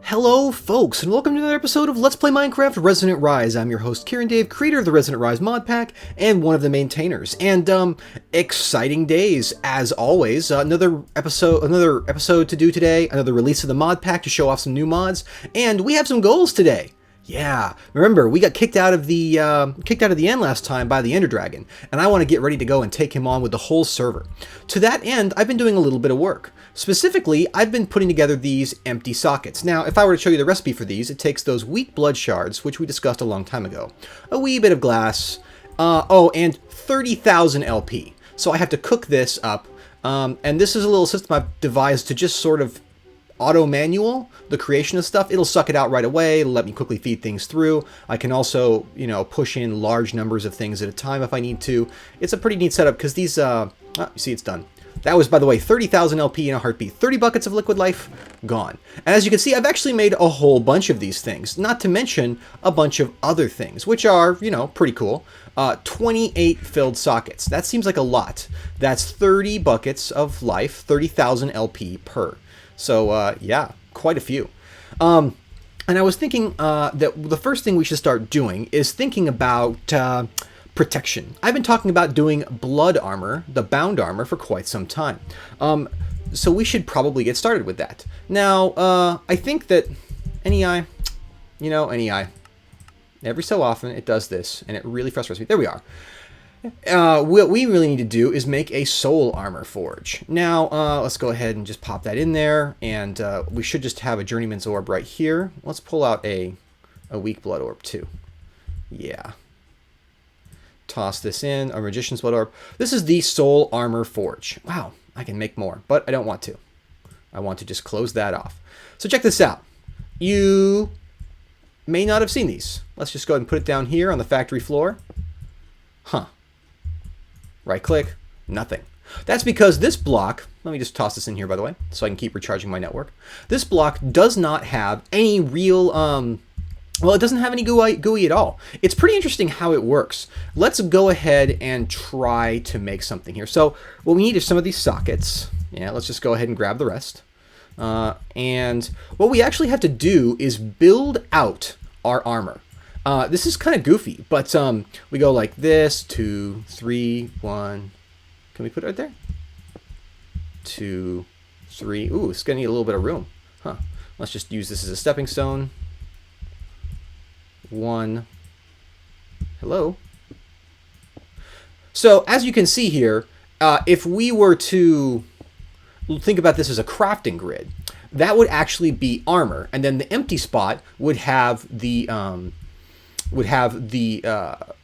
Hello folks, and welcome to another episode of Let's Play Minecraft Resonant Rise. I'm your host, Kieran Dave, creator of the Resonant Rise mod pack, and one of the maintainers. And, exciting days, as always. Another episode to do today, another release of the mod pack to show off some new mods, and we have some goals today. Yeah, remember, we got kicked out of the end last time by the Ender Dragon, and I want to get ready to go and take him on with the whole server. To that end, I've been doing a little bit of work. Specifically, I've been putting together these empty sockets. Now, if I were to show you the recipe for these, it takes those weak blood shards, which we discussed a long time ago, a wee bit of glass, and 30,000 LP. So I have to cook this up, and this is a little system I've devised to just sort of auto-manual the creation of stuff. It'll suck it out right away. It'll let me quickly feed things through. I can also, push in large numbers of things at a time if I need to. It's a pretty neat setup because these, you see it's done. That was, by the way, 30,000 LP in a heartbeat. 30 buckets of liquid life, gone. And as you can see, I've actually made a whole bunch of these things, not to mention a bunch of other things, which are, pretty cool. 28 filled sockets. That seems like a lot. That's 30 buckets of life, 30,000 LP per. So, yeah, quite a few. And I was thinking that the first thing we should start doing is thinking about protection. I've been talking about doing blood armor, the bound armor, for quite some time. So we should probably get started with that. Now, I think that NEI, NEI, every so often it does this, and it really frustrates me. There we are. What we really need to do is make a soul armor forge. Now, let's go ahead and just pop that in there, and we should just have a journeyman's orb right here. Let's pull out a weak blood orb too. Yeah. Toss this in, a magician's blood orb. This is the soul armor forge. Wow, I can make more, but I don't want to. I want to just close that off. So check this out. You may not have seen these. Let's just go ahead and put it down here on the factory floor. Huh. Right click, nothing. That's because this block, let me just toss this in here by the way, so I can keep recharging my network. This block does not have any real, well, it doesn't have any GUI at all. It's pretty interesting how it works. Let's go ahead and try to make something here. So what we need is some of these sockets. Yeah, let's just go ahead and grab the rest. And what we actually have to do is build out our armor. This is kind of goofy, but we go like this, 2, 3, 1. Can we put it right there? 2, 3. Ooh, it's gonna need a little bit of room. Huh. Let's just use this as a stepping stone. 1. Hello. So as you can see here, if we were to think about this as a crafting grid, that would actually be armor, and then the empty spot would have the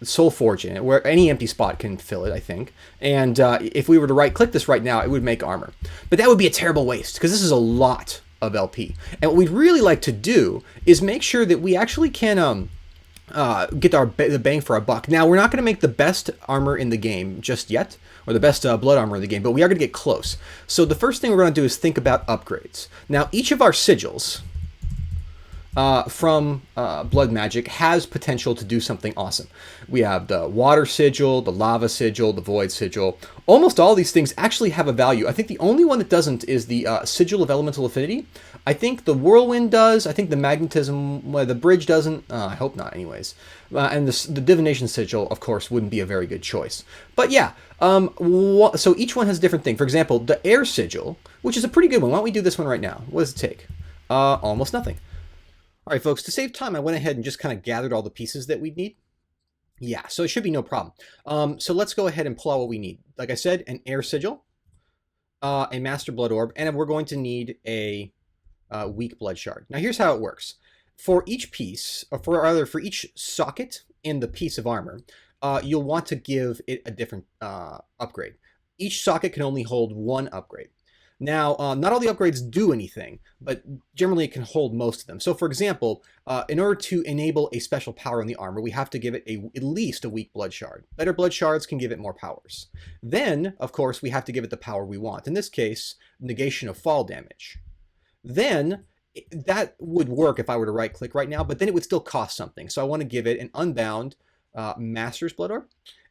soul forge in it, where any empty spot can fill it, I think. And if we were to right click this right now, it would make armor. But that would be a terrible waste, because this is a lot of LP. And what we'd really like to do is make sure that we actually can get the bang for our buck. Now, we're not going to make the best armor in the game just yet, or the best blood armor in the game, but we are going to get close. So the first thing we're going to do is think about upgrades. Now, each of our sigils from blood magic has potential to do something awesome. We have the water sigil, the lava sigil, the void sigil. Almost all these things actually have a value. I think the only one that doesn't is the sigil of elemental affinity. I think the whirlwind does. I think the magnetism, the bridge doesn't. I hope not anyways. And the divination sigil, of course, wouldn't be a very good choice. But yeah, so each one has a different thing. For example, the air sigil, which is a pretty good one. Why don't we do this one right now? What does it take? Almost nothing. All right, folks, to save time, I went ahead and just kind of gathered all the pieces that we'd need. Yeah, so it should be no problem. So let's go ahead and pull out what we need. Like I said, an air sigil, a master blood orb, and we're going to need a weak blood shard. Now, here's how it works. For each piece, or for each socket in the piece of armor, you'll want to give it a different upgrade. Each socket can only hold one upgrade. Now, not all the upgrades do anything, but generally it can hold most of them. So, for example, in order to enable a special power in the armor, we have to give it at least a weak blood shard. Better blood shards can give it more powers. Then, of course, we have to give it the power we want. In this case, negation of fall damage. Then, that would work if I were to right-click right now, but then it would still cost something. So I want to give it an unbound Master's Blood Orb.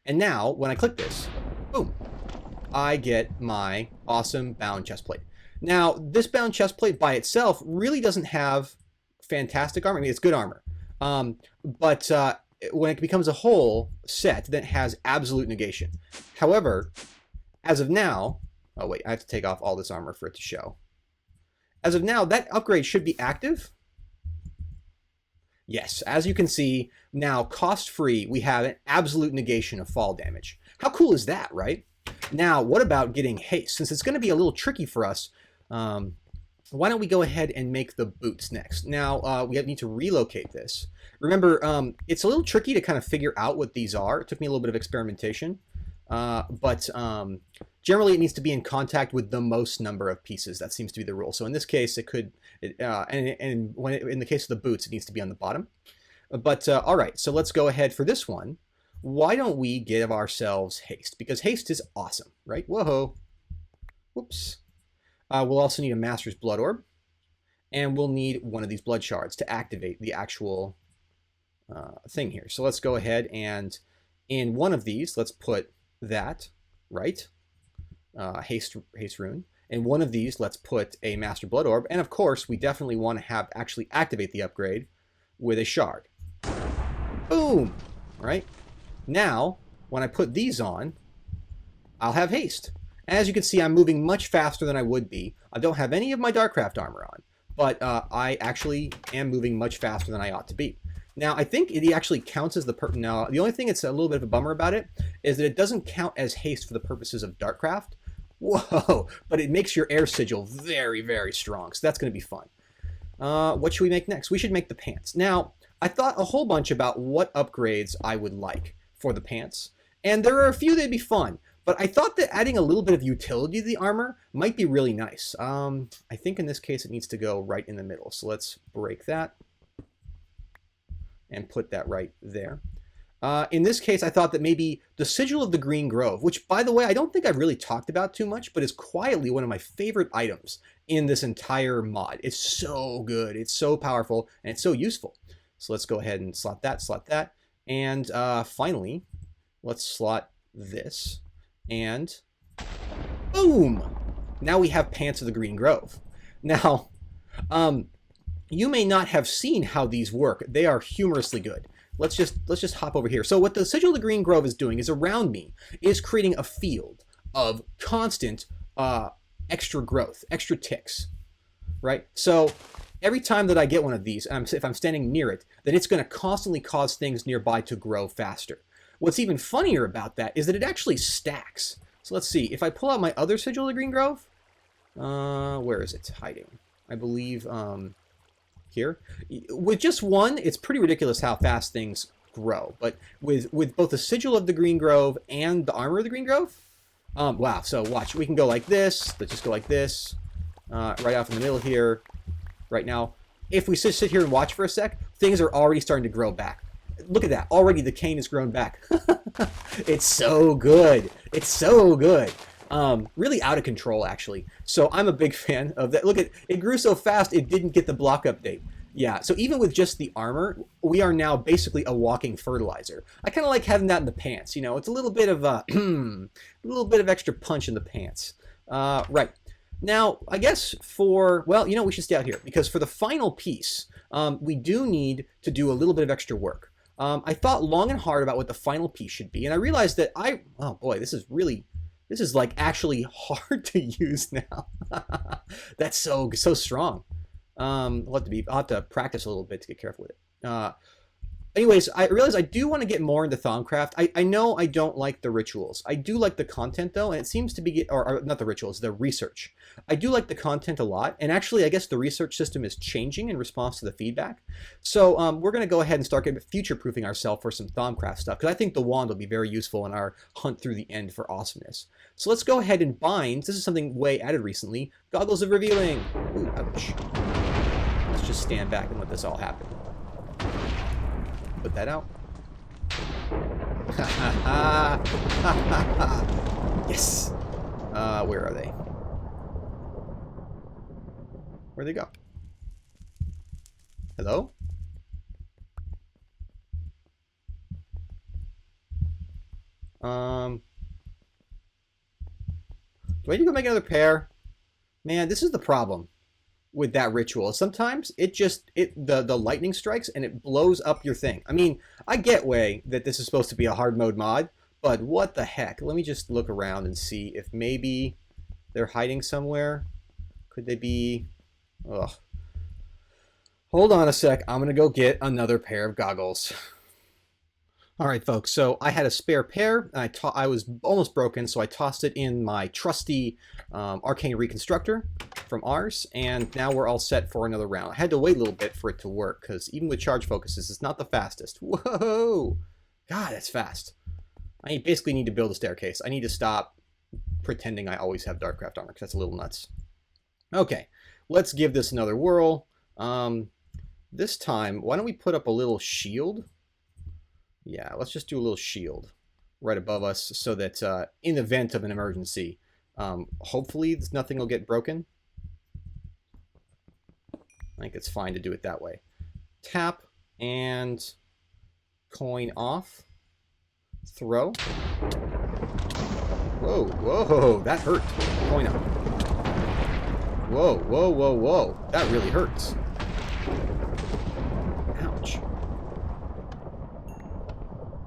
And now, when I click this, boom, I get my awesome bound chestplate. Now, this bound chestplate by itself really doesn't have fantastic armor. I mean, it's good armor. But when it becomes a whole set, then it has absolute negation. However, as of now, oh wait, I have to take off all this armor for it to show. As of now, that upgrade should be active. Yes, as you can see, now cost-free, we have an absolute negation of fall damage. How cool is that, right? Now, what about getting haste? Since it's going to be a little tricky for us, why don't we go ahead and make the boots next? Now, we need to relocate this. Remember, it's a little tricky to kind of figure out what these are. It took me a little bit of experimentation. But generally, it needs to be in contact with the most number of pieces. That seems to be the rule. So in this case, it could, in the case of the boots, it needs to be on the bottom. But all right, so let's go ahead for this one. Why don't we give ourselves haste? Because haste is awesome, right? Whoa. Whoops. We'll also need a Master's Blood Orb. And we'll need one of these blood shards to activate the actual thing here. So let's go ahead and in one of these, let's put that, right? Haste rune. In one of these, let's put a Master Blood Orb. And of course, we definitely want to have actually activate the upgrade with a shard. Boom! Right? Now, when I put these on, I'll have haste. As you can see, I'm moving much faster than I would be. I don't have any of my Darkcraft armor on, but I actually am moving much faster than I ought to be. Now, I think it actually counts as now, the only thing that's a little bit of a bummer about it is that it doesn't count as haste for the purposes of Darkcraft. Whoa! But it makes your air sigil very, very strong, so that's going to be fun. What should we make next? We should make the pants. Now, I thought a whole bunch about what upgrades I would like for the pants, and there are a few that'd be fun, but I thought that adding a little bit of utility to the armor might be really nice. I think in this case it needs to go right in the middle, so let's break that and put that right there. In this case, I thought that maybe the Sigil of the Green Grove, which, by the way, I don't think I've really talked about too much, but is quietly one of my favorite items in this entire mod. It's so good, it's so powerful, and it's so useful. So let's go ahead and slot that, and finally, let's slot this, and boom! Now we have Pants of the Green Grove. Now, you may not have seen how these work. They are humorously good. Let's just hop over here. So what the Sigil of the Green Grove is doing is around me is creating a field of constant extra growth, extra ticks, right? So every time that I get one of these, if I'm standing near it, then it's going to constantly cause things nearby to grow faster. What's even funnier about that is that it actually stacks. So let's see. If I pull out my other Sigil of the Green Grove, where is it hiding? I believe here. With just one, it's pretty ridiculous how fast things grow. But with both the Sigil of the Green Grove and the Armor of the Green Grove, wow. So watch, we can go like this. Let's just go like this, right off in the middle here. Right now, if we sit here and watch for a sec, things are already starting to grow back. Look at that. Already the cane has grown back. It's so good. It's so good. Really out of control, actually. So I'm a big fan of that. Look at it, grew so fast it didn't get the block update. Yeah, so even with just the armor, we are now basically a walking fertilizer. I kind of like having that in the pants. You know, it's a little bit of a little bit of extra punch in the pants. Right. Now, I guess well, you know, we should stay out here because for the final piece, we do need to do a little bit of extra work. I thought long and hard about what the final piece should be, and I realized that oh boy, this is like actually hard to use now. That's so strong. I'll have to practice a little bit to get careful with it. Anyways, I realize I do want to get more into Thaumcraft. I know I don't like the rituals. I do like the content though, and it seems to be, or not the rituals, the research. I do like the content a lot, and actually I guess the research system is changing in response to the feedback. So we're going to go ahead and start future-proofing ourselves for some Thaumcraft stuff, because I think the wand will be very useful in our hunt through the end for awesomeness. So let's go ahead and bind, this is something way added recently, Goggles of Revealing. Ooh, ouch. Let's just stand back and let this all happen. Put that out. Yes. Where are they? Where'd they go? Hello? Do I need to go make another pair? Man, this is the problem. with that ritual. Sometimes the lightning strikes and it blows up your thing. I mean, I get that this is supposed to be a hard mode mod, but what the heck? Let me just look around and see if maybe they're hiding somewhere. Could they be? Ugh. Hold on a sec. I'm gonna go get another pair of goggles. All right, folks, so I had a spare pair, and I was almost broken, so I tossed it in my trusty Arcane Reconstructor from ours, and now we're all set for another round. I had to wait a little bit for it to work, because even with charge focuses, it's not the fastest. Whoa! God, that's fast. I basically need to build a staircase. I need to stop pretending I always have Darkcraft armor, because that's a little nuts. Okay, let's give this another whirl. This time, why don't we put up a little shield? Yeah, let's just do a little shield right above us so that in the event of an emergency, hopefully nothing will get broken. I think it's fine to do it that way. Tap and coin off. Throw. Whoa, whoa, that hurt. Coin up. Whoa, whoa, whoa, whoa. That really hurts. Ouch.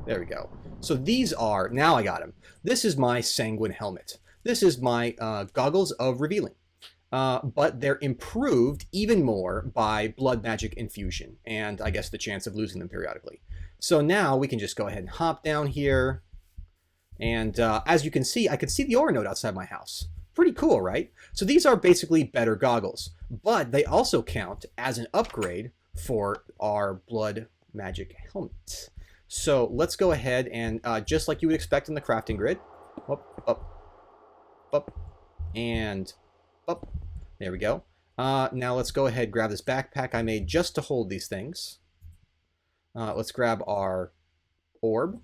There we go. So these are, now I got them. This is my sanguine helmet. This is my goggles of revealing. But they're improved even more by blood magic infusion, and I guess the chance of losing them periodically. So now we can just go ahead and hop down here. And as you can see, I can see the aura node outside my house. Pretty cool, right? So these are basically better goggles, but they also count as an upgrade for our blood magic helmet. So let's go ahead and just like you would expect in the crafting grid, up, and up. There we go. Now let's go ahead and grab this backpack I made just to hold these things. Let's grab our orb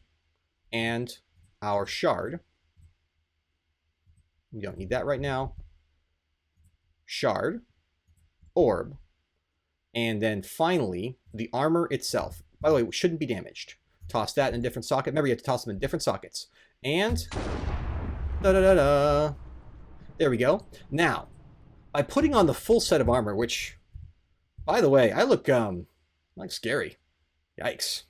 and our shard. We don't need that right now. Shard, orb, and then finally the armor itself. By the way, it shouldn't be damaged. Toss that in a different socket. Remember, you have to toss them in different sockets. And da-da-da-da. There we go. Now, by putting on the full set of armor, which, by the way, I look like scary. Yikes.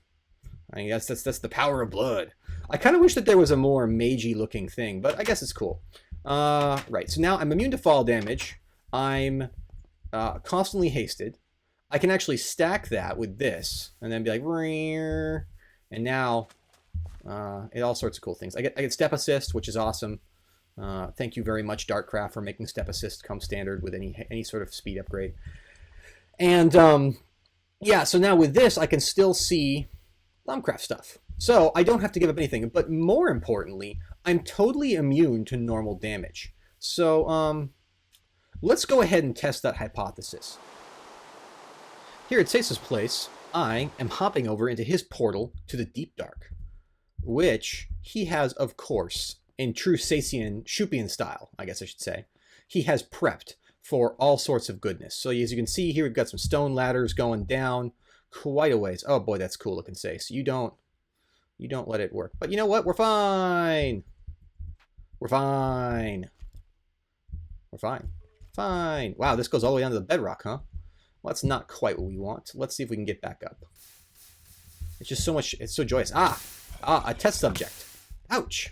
I mean, that's the power of blood. I kind of wish that there was a more magey looking thing, but I guess it's cool. Right, so now I'm immune to fall damage. I'm constantly hasted. I can actually stack that with this, and then be like, Rear. And now, all sorts of cool things. I get step assist, which is awesome. Thank you very much, Darkcraft, for making step assist come standard with any sort of speed upgrade. And yeah, so now with this, I can still see Thaumcraft stuff. So I don't have to give up anything. But more importantly, I'm totally immune to normal damage. So let's go ahead and test that hypothesis. Here at Cesa's place, I am hopping over into his portal to the Deep Dark, which he has, of course, in true Sasian, Shupian style, I guess I should say, he has prepped for all sorts of goodness. So as you can see here, we've got some stone ladders going down quite a ways. Oh boy, that's cool looking, Sase. You don't let it work. But you know what? We're fine. We're fine. We're fine. Fine. Wow, this goes all the way down to the bedrock, huh? Well, that's not quite what we want. Let's see if we can get back up. It's just so much, it's so joyous. A test subject. Ouch.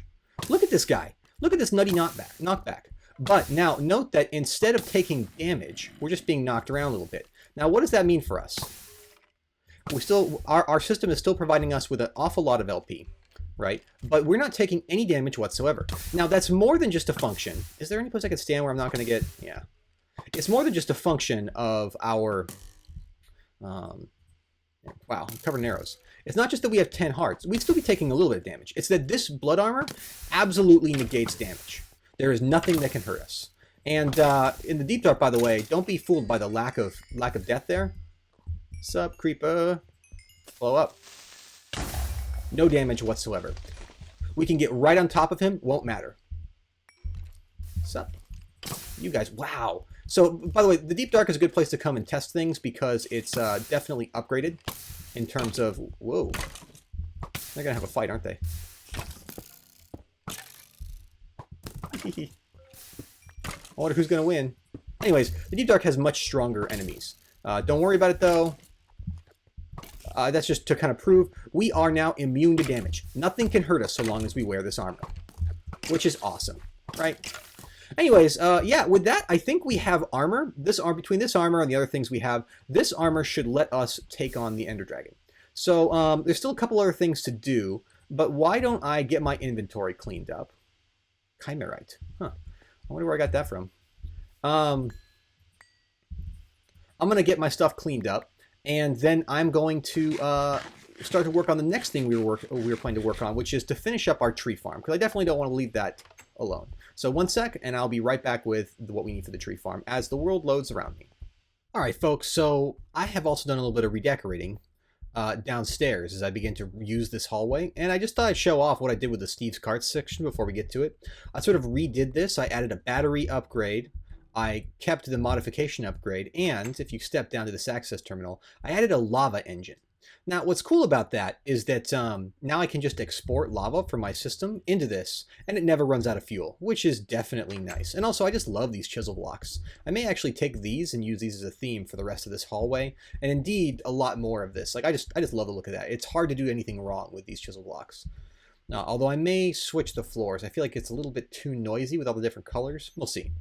Look at this guy. Look at this nutty knockback. But now, note that instead of taking damage, we're just being knocked around a little bit. Now, what does that mean for us? Our system is still providing us with an awful lot of LP, right? But we're not taking any damage whatsoever. Now, that's more than just a function. Is there any place I could stand where I'm not going to get... Yeah. It's more than just a function of our... wow, I'm covered in arrows. It's not just that we have 10 hearts. We'd still be taking a little bit of damage. It's that this blood armor absolutely negates damage. There is nothing that can hurt us. And in the Deep Dark, by the way, don't be fooled by the lack of death there. Sup, creeper? Blow up. No damage whatsoever. We can get right on top of him. Won't matter. Sup? You guys, wow. So, by the way, the Deep Dark is a good place to come and test things because it's definitely upgraded in terms of... Whoa. They're going to have a fight, aren't they? I wonder who's going to win. Anyways, the Deep Dark has much stronger enemies. Don't worry about it, though. That's just to kind of prove we are now immune to damage. Nothing can hurt us so long as we wear this armor, which is awesome, right? Anyways, yeah, with that, I think we have armor. Between this armor and the other things we have, this armor should let us take on the Ender Dragon. So there's still a couple other things to do, but why don't I get my inventory cleaned up? Chimerite. Huh. I wonder where I got that from. I'm going to get my stuff cleaned up, and then I'm going to start to work on the next thing we were planning to work on, which is to finish up our tree farm, because I definitely don't want to leave that alone. So one sec, and I'll be right back with what we need for the tree farm as the world loads around me. All right, folks, so I have also done a little bit of redecorating downstairs as I begin to use this hallway, and I just thought I'd show off what I did with the Steve's Carts section before we get to it. I sort of redid this. I added a battery upgrade. I kept the modification upgrade, and if you step down to this access terminal, I added a lava engine. Now, what's cool about that is that now I can just export lava from my system into this, and it never runs out of fuel, which is definitely nice. And also, I just love these chisel blocks. I may actually take these and use these as a theme for the rest of this hallway, and indeed, a lot more of this. Like, I just love the look of that. It's hard to do anything wrong with these chisel blocks. Although I may switch the floors. I feel like it's a little bit too noisy with all the different colors. We'll see.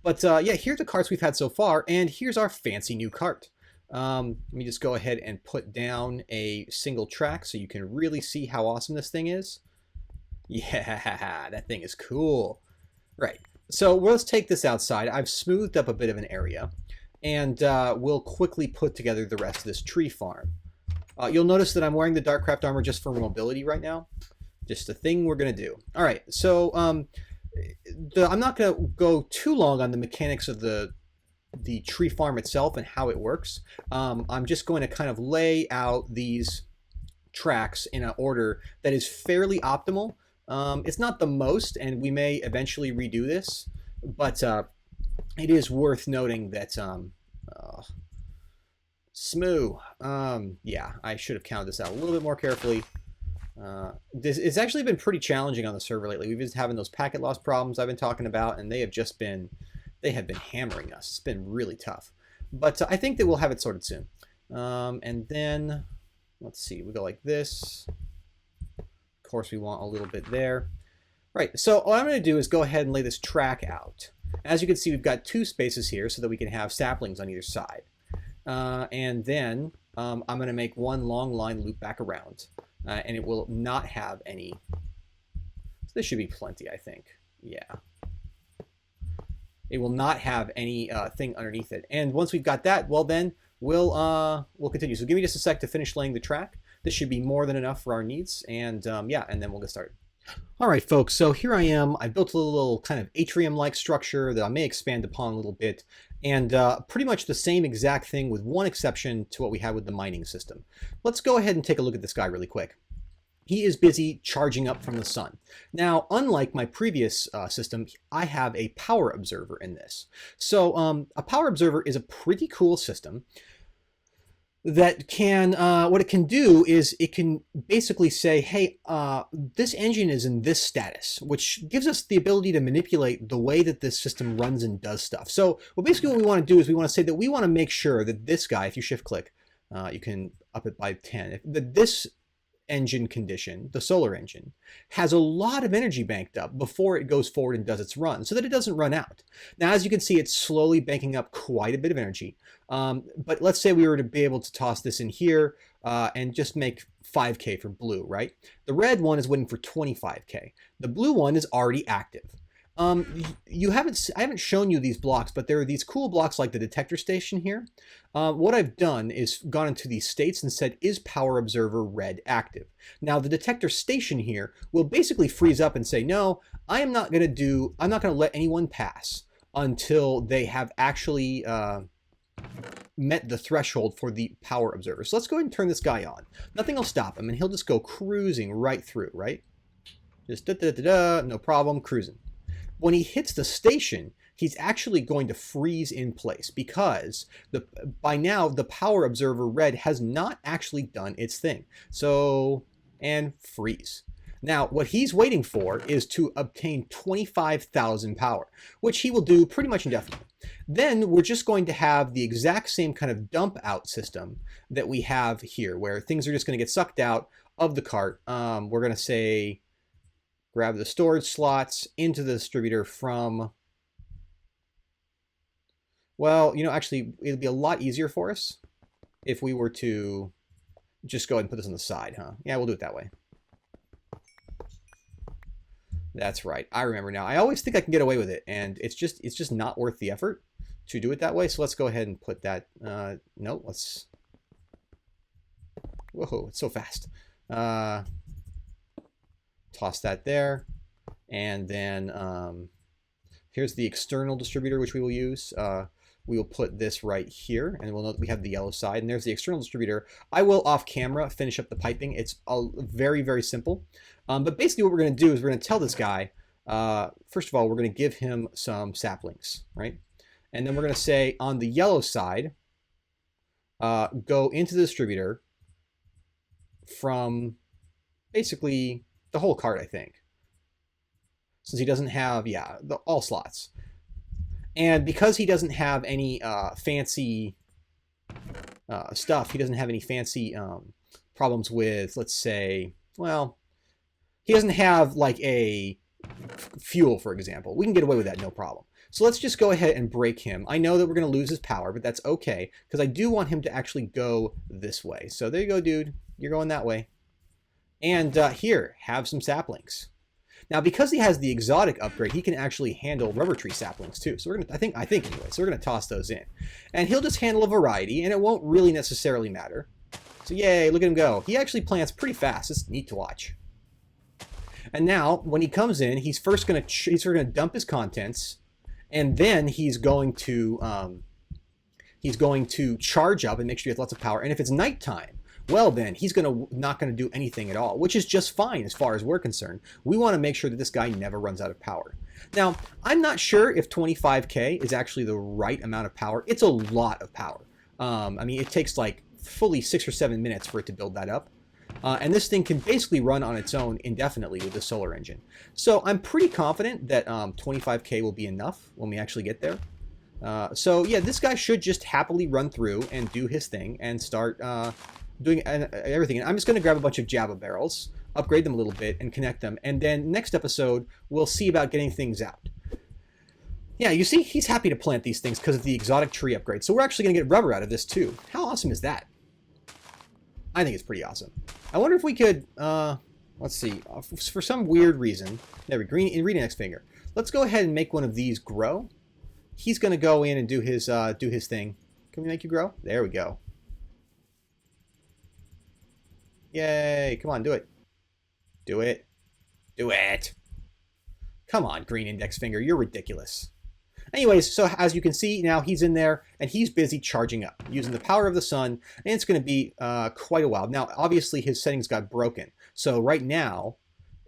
But yeah, here are the carts we've had so far, and here's our fancy new cart. Let me just go ahead and put down a single track so you can really see how awesome this thing is. Yeah, that thing is cool. Right, so let's take this outside. I've smoothed up a bit of an area, and we'll quickly put together the rest of this tree farm. You'll notice that I'm wearing the Darkcraft armor just for mobility right now. Just a thing we're going to do. All right, so I'm not going to go too long on the mechanics of the tree farm itself and how it works. I'm just going to kind of lay out these tracks in an order that is fairly optimal. It's not the most, and we may eventually redo this, but it is worth noting that yeah, I should have counted this out a little bit more carefully. It's actually been pretty challenging on the server lately. We've been having those packet loss problems I've been talking about, and they have been hammering us. It's been really tough, but I think that we'll have it sorted soon. And then let's see, we go like this. Of course, we want a little bit there. Right, so what I'm going to do is go ahead and lay this track out. As you can see, we've got two spaces here so that we can have saplings on either side. And then I'm going to make one long line loop back around. And it will not have any. So this should be plenty, I think. Yeah. It will not have any thing underneath it. And once we've got that, well then we'll continue. So give me just a sec to finish laying the track. This should be more than enough for our needs. And yeah, and then we'll get started. All right, folks. So here I am. I built a little kind of atrium-like structure that I may expand upon a little bit. And pretty much the same exact thing with one exception to what we had with the mining system. Let's go ahead and take a look at this guy really quick. He is busy charging up from the sun. Now, unlike my previous system, I have a power observer in this. So a power observer is a pretty cool system that can, what it can do is it can basically say, hey, this engine is in this status, which gives us the ability to manipulate the way that this system runs and does stuff. So well, basically what we want to do is we want to say that we want to make sure that this guy, if you shift click, you can up it by 10, that this engine condition, the solar engine, has a lot of energy banked up before it goes forward and does its run so that it doesn't run out. Now, as you can see, it's slowly banking up quite a bit of energy. But let's say we were to be able to toss this in here and just make 5K for blue, right? The red one is waiting for 25K. The blue one is already active. I haven't shown you these blocks, but there are these cool blocks like the detector station here. What I've done is gone into these states and said, is power observer red active? Now the detector station here will basically freeze up and say, no, I'm not going to let anyone pass until they have actually met the threshold for the power observer. So let's go ahead and turn this guy on. Nothing will stop him, and he'll just go cruising right through, right? Just no problem, cruising. When he hits the station, he's actually going to freeze in place because by now the power observer red has not actually done its thing. So, and freeze. Now, what he's waiting for is to obtain 25,000 power, which he will do pretty much indefinitely. Then we're just going to have the exact same kind of dump out system that we have here, where things are just going to get sucked out of the cart. We're going to say grab the storage slots into the distributor from, well, actually, it'd be a lot easier for us if we were to just go ahead and put this on the side, huh? Yeah, we'll do it that way. That's right. I remember now. I always think I can get away with it, and it's just not worth the effort to do it that way. So let's go ahead and put that. No, let's. Whoa, it's so fast. Toss that there, and then here's the external distributor which we will use. We will put this right here, and we'll note we have the yellow side, and there's the external distributor. I will, off camera, finish up the piping. It's very, very simple. But basically what we're going to do is we're going to tell this guy, first of all, we're going to give him some saplings, right? And then we're going to say, on the yellow side, go into the distributor from basically the whole cart, I think. Since he doesn't have, yeah, all slots. And because he doesn't have any fancy stuff, he doesn't have any fancy problems with, let's say, well, he doesn't have like a fuel, for example. We can get away with that, no problem. So let's just go ahead and break him. I know that we're going to lose his power, but that's okay, because I do want him to actually go this way. So there you go, dude. You're going that way. And here, have some saplings. Now, because he has the exotic upgrade, he can actually handle rubber tree saplings too. So we're gonna, I think anyway. So we're gonna toss those in, and he'll just handle a variety, and it won't really necessarily matter. So yay! Look at him go. He actually plants pretty fast. It's neat to watch. And now, when he comes in, he's first gonna dump his contents, and then he's going to charge up and make sure he has lots of power. And if it's nighttime, well then, he's not going to do anything at all, which is just fine as far as we're concerned. We want to make sure that this guy never runs out of power. Now, I'm not sure if 25k is actually the right amount of power. It's a lot of power. I mean, it takes like fully 6 or 7 minutes for it to build that up. And this thing can basically run on its own indefinitely with the solar engine. So I'm pretty confident that 25k will be enough when we actually get there. So yeah, this guy should just happily run through and do his thing and start doing everything. And I'm just going to grab a bunch of Java barrels, upgrade them a little bit, and connect them. And then next episode, we'll see about getting things out. Yeah, you see, he's happy to plant these things because of the exotic tree upgrade. So we're actually going to get rubber out of this too. How awesome is that? I think it's pretty awesome. I wonder if we could, let's see, for some weird reason, there we go, reading next finger. Let's go ahead and make one of these grow. He's going to go in and do his thing. Can we make you grow? There we go. Yay, come on, do it. Do it. Do it. Come on, green index finger, you're ridiculous. Anyways, so as you can see, now he's in there, and he's busy charging up, using the power of the sun, and it's going to be quite a while. Now, obviously, his settings got broken, so right now,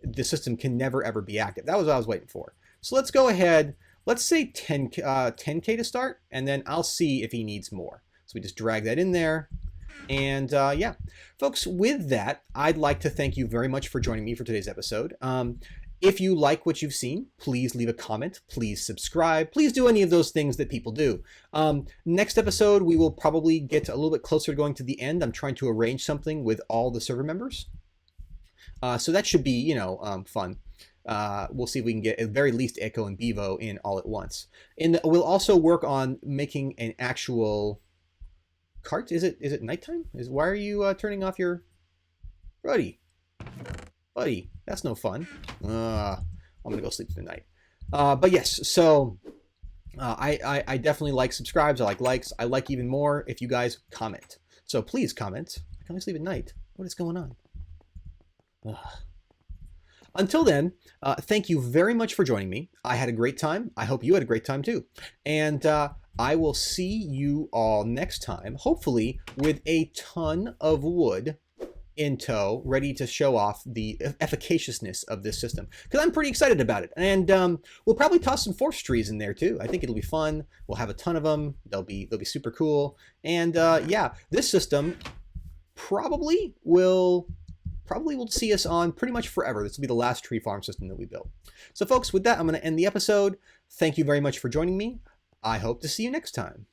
the system can never, ever be active. That was what I was waiting for. So let's go ahead, let's say 10K to start, and then I'll see if he needs more. So we just drag that in there. And yeah, folks, with that, I'd like to thank you very much for joining me for today's episode. If you like what you've seen, please leave a comment, please subscribe, please do any of those things that people do. Next episode, we will probably get a little bit closer to going to the end. I'm trying to arrange something with all the server members. So that should be, you know, fun. We'll see if we can get at very least Echo and Bevo in all at once. And we'll also work on making an actual cart. Is it nighttime? Why are you turning off your buddy? That's no fun. I'm gonna go sleep tonight. But yes, so I definitely like subscribes. I like likes. I like even more if you guys comment. So please comment. I can only sleep at night. What is going on? Until then, thank you very much for joining me. I had a great time. I hope you had a great time too. And I will see you all next time, hopefully with a ton of wood in tow, ready to show off the efficaciousness of this system. Because I'm pretty excited about it. And we'll probably toss some forest trees in there too. I think it'll be fun. We'll have a ton of them. They'll be super cool. And yeah, this system probably will probably will see us on pretty much forever. This will be the last tree farm system that we built. So folks, with that, I'm going to end the episode. Thank you very much for joining me. I hope to see you next time.